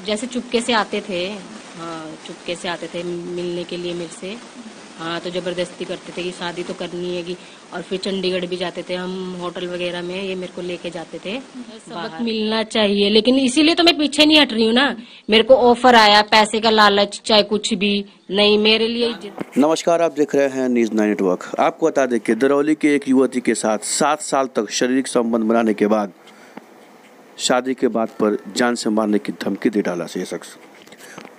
जैसे चुपके से आते थे। हाँ, चुपके से आते थे मिलने के लिए मेरे से। हाँ, तो जबरदस्ती करते थे कि शादी तो करनी है। और फिर चंडीगढ़ भी जाते थे हम, होटल वगैरह में ये मेरे को लेके जाते थे। सबक मिलना चाहिए, लेकिन इसीलिए तो मैं पीछे नहीं हट रही हूँ ना। मेरे को ऑफर आया, पैसे का लालच, चाहे कुछ भी नहीं, मेरे लिए इज्जत। नमस्कार, आप देख रहे हैं न्यूज़ 9 नेटवर्क। आपको बता दें कि दरौली के एक युवती के साथ 7 साल तक शारीरिक संबंध बनाने के बाद शादी के बाद पर जान से मारने की धमकी दे डाला ये शख्स।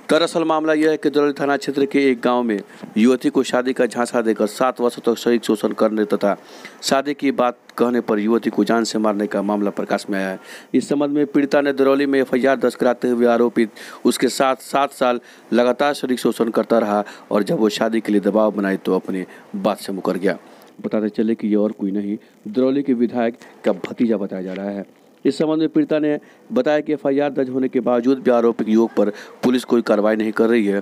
दरअसल मामला यह है कि दरौली थाना क्षेत्र के एक गांव में युवती को शादी का झांसा देकर 7 वर्षों तक शारीरिक शोषण करने तथा शादी की बात कहने पर युवती को जान से मारने का मामला प्रकाश में आया है। इस संबंध में पीड़िता ने दरौली में FIR दर्ज कराते हुए आरोपित उसके साथ 7 साल लगातार शारीरिक शोषण करता रहा और जब वो शादी के लिए दबाव बनाई तो अपनी बात से मुकर गया। बताते चले कि ये और कोई नहीं, दरौली के विधायक का भतीजा बताया जा रहा है। इस संबंध में पीड़िता ने बताया कि FIR दर्ज होने के बावजूद भी आरोपित युवक पर पुलिस कोई कार्रवाई नहीं कर रही है।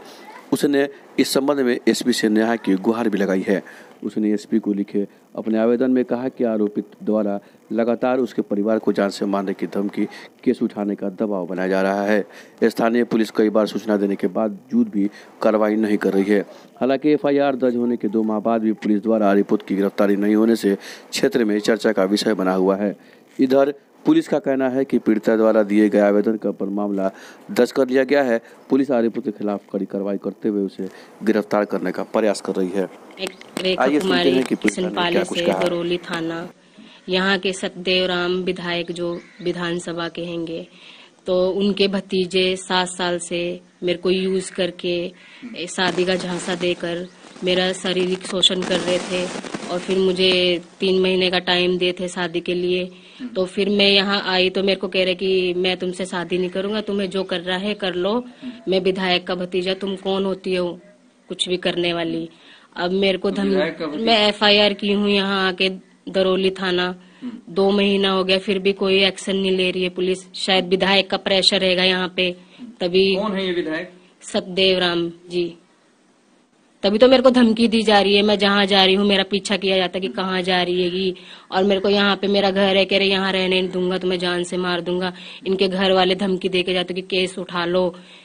उसने इस संबंध में SP से न्याय की गुहार भी लगाई है। उसने SP को लिखे अपने आवेदन में कहा कि आरोपित द्वारा लगातार उसके परिवार को जान से मारने की धमकी, केस उठाने का दबाव बनाया जा रहा है। स्थानीय पुलिस कई बार सूचना देने के बावजूद भी कार्रवाई नहीं कर रही है। हालांकि FIR दर्ज होने के 2 माह बाद भी पुलिस द्वारा आरोपित की गिरफ्तारी नहीं होने से क्षेत्र में चर्चा का विषय बना हुआ है। इधर पुलिस का कहना है कि पीड़िता द्वारा दिए गए आवेदन पर मामला दर्ज कर लिया गया है। पुलिस आरोपित के खिलाफ कड़ी कार्रवाई करते हुए उसे गिरफ्तार करने का प्रयास कर रही है। रेखा कुमारी किशनपाली से दरौली थाना, यहाँ के सतदेव राम विधायक जो विधानसभा के हैंगे, तो उनके भतीजे 7 साल से मेरे को यूज करके शादी का झांसा देकर मेरा शारीरिक शोषण कर रहे थे। और फिर मुझे 3 महीने का टाइम दिए थे शादी के लिए। तो फिर मैं यहाँ आई तो मेरे को कह रहे कि मैं तुमसे शादी नहीं करूंगा, तुम्हें जो कर रहा है कर लो, मैं विधायक का भतीजा, तुम कौन होती हो कुछ भी करने वाली। अब मेरे को मैं FIR की हूँ यहाँ आके दरौली थाना, 2 महीना हो गया, फिर भी कोई एक्शन नहीं ले रही है पुलिस। शायद विधायक का प्रेशर रहेगा यहाँ पे, तभी। कौन है ये विधायक? सतदेव राम जी। तभी तो मेरे को धमकी दी जा रही है। मैं जहाँ जा रही हूँ मेरा पीछा किया जाता है कि कहाँ जा रही है। और मेरे को यहाँ पे मेरा घर है, कह रहे यहाँ रहने नहीं दूंगा, तुम्हें जान से मार दूंगा। इनके घर वाले धमकी दे के जाते कि केस उठा लो,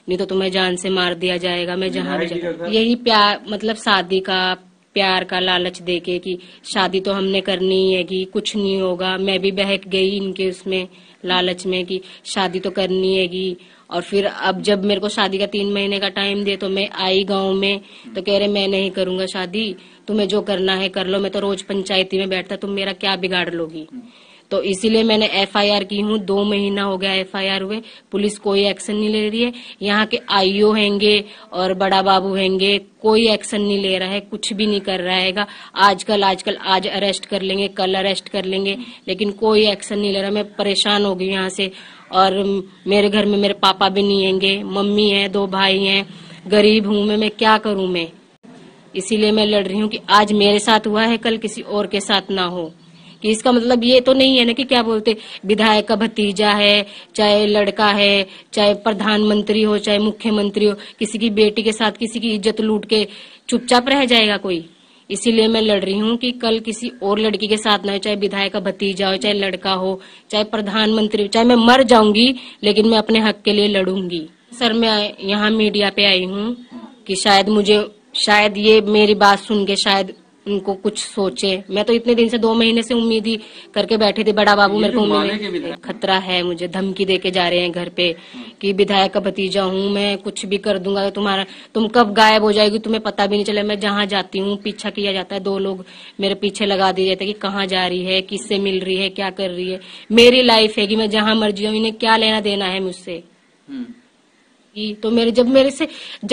नहीं तो तुम्हें जान से मार दिया जाएगा। मैं जहाँ भी जाऊँ यही प्यार, मतलब शादी का प्यार का लालच देके कि शादी तो हमने करनी है, कि कुछ नहीं होगा। मैं भी बहक गई इनके उसमें लालच में कि शादी तो करनी है। और फिर अब जब मेरे को शादी का 3 महीने का टाइम दे तो मैं आई गांव में, तो कह रहे मैं नहीं करूंगा शादी, तुम्हें जो करना है कर लो, मैं तो रोज पंचायती में बैठता, तुम मेरा क्या बिगाड़ लोगी। तो इसीलिए मैंने FIR की हूँ। 2 महीना हो गया FIR हुए, पुलिस कोई एक्शन नहीं ले रही है। यहाँ के IO हैंगे और बड़ा बाबू हैंगे, कोई एक्शन नहीं ले रहा है, कुछ भी नहीं कर रहा है। आजकल आज अरेस्ट कर लेंगे, कल अरेस्ट कर लेंगे, लेकिन कोई एक्शन नहीं ले रहा। मैं परेशान हो गई यहाँ से। और मेरे घर में मेरे पापा भी नहीं हैंगे, मम्मी है, 2 भाई हैं, गरीब हूँ मैं क्या करूँ मैं। इसीलिए मैं लड़ रही हूँ कि आज मेरे साथ हुआ है, कल किसी और के साथ ना हो। कि इसका मतलब ये तो नहीं है ना कि क्या बोलते, विधायक का भतीजा है, चाहे लड़का है, चाहे प्रधानमंत्री हो, चाहे मुख्यमंत्री हो, किसी की बेटी के साथ किसी की इज्जत लूट के चुपचाप रह जाएगा कोई। इसीलिए मैं लड़ रही हूँ कि कल किसी और लड़की के साथ ना हो, चाहे विधायक का भतीजा हो, चाहे लड़का हो, चाहे प्रधानमंत्री हो, चाहे मैं मर जाऊंगी, लेकिन मैं अपने हक के लिए लड़ूंगी। सर, मैं यहाँ मीडिया पे आई हूँ कि शायद ये मेरी बात सुन के शायद उनको कुछ सोचे। मैं तो इतने दिन से 2 महीने से उम्मीद ही करके बैठी थी। बड़ा बाबू मेरे को खतरा है, मुझे धमकी दे के जा रहे हैं घर पे कि विधायक का भतीजा हूँ मैं, कुछ भी कर दूंगा, तुम कब गायब हो जाएगी तुम्हें पता भी नहीं चले। मैं जहाँ जाती हूँ पीछा किया जाता है, 2 लोग मेरे पीछे लगा दिए जाते हैं कि कहाँ जा रही है, किससे मिल रही है, क्या कर रही है। मेरी लाइफ है कि मैं जहाँ मर्जी हूँ, इन्हें क्या लेना देना है मुझसे। तो जब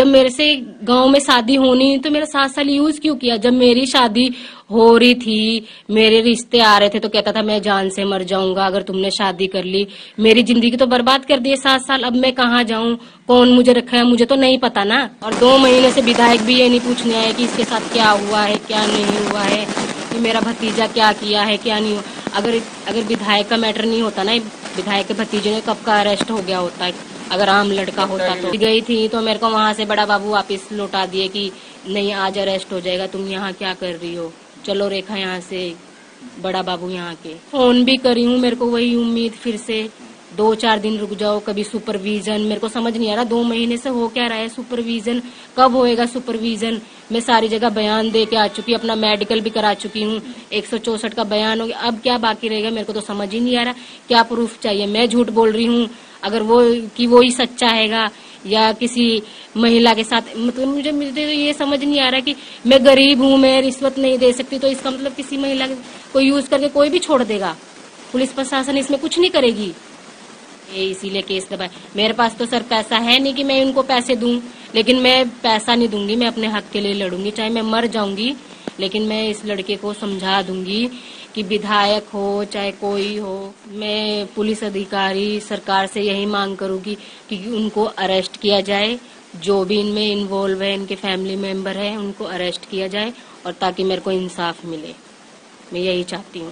मेरे से गांव में शादी होनी तो मेरा 7 साल यूज क्यों किया। जब मेरी शादी हो रही थी, मेरे रिश्ते आ रहे थे, तो कहता था मैं जान से मर जाऊंगा अगर तुमने शादी कर ली। मेरी जिंदगी तो बर्बाद कर दी है 7 साल। अब मैं कहाँ जाऊं, कौन मुझे रखा है, मुझे तो नहीं पता ना। और 2 महीने से विधायक भी ये नहीं पूछने आए कि इसके साथ क्या हुआ है, क्या नहीं हुआ है, कि मेरा भतीजा क्या किया है, क्या नहीं हुआ। अगर विधायक का मैटर नहीं होता ना, विधायक के भतीजे ने कब का अरेस्ट हो गया होता है, अगर आम लड़का होता तो। गई थी तो मेरे को वहाँ से बड़ा बाबू वापस लौटा दिए कि नहीं आज अरेस्ट हो जाएगा, तुम यहाँ क्या कर रही हो, चलो रेखा यहाँ से। बड़ा बाबू यहाँ के फोन भी करी हूँ, मेरे को वही उम्मीद फिर से 2-4 दिन रुक जाओ, कभी सुपरविजन, मेरे को समझ नहीं आ रहा 2 महीने से हो क्या रहा है। सुपरविजन कब होएगा? सुपरविजन मैं सारी जगह बयान दे के आ चुकी, अपना मेडिकल भी करा चुकी हूँ, 164 का बयान हो गया, अब क्या बाकी रहेगा? मेरे को तो समझ ही नहीं आ रहा क्या प्रूफ चाहिए। मैं झूठ बोल रही हूँ अगर वो ही सच्चा हैगा या किसी महिला के साथ, मतलब मुझे तो ये समझ नहीं आ रहा कि मैं गरीब हूँ, मैं रिश्वत नहीं दे सकती, तो इसका मतलब किसी महिला को यूज करके कोई भी छोड़ देगा, पुलिस प्रशासन इसमें कुछ नहीं करेगी। ये इसीलिए केस दबाए। मेरे पास तो सर पैसा है नहीं कि मैं उनको पैसे दूं, लेकिन मैं पैसा नहीं दूंगी, मैं अपने हक के लिए लड़ूंगी, चाहे मैं मर जाऊंगी, लेकिन मैं इस लड़के को समझा दूंगी कि विधायक हो चाहे कोई हो, मैं पुलिस अधिकारी सरकार से यही मांग करूंगी कि उनको अरेस्ट किया जाए, जो भी इनमें इन्वॉल्व है, इनके फैमिली मेंबर है, उनको अरेस्ट किया जाए और ताकि मेरे को इंसाफ मिले। मैं यही चाहती हूँ।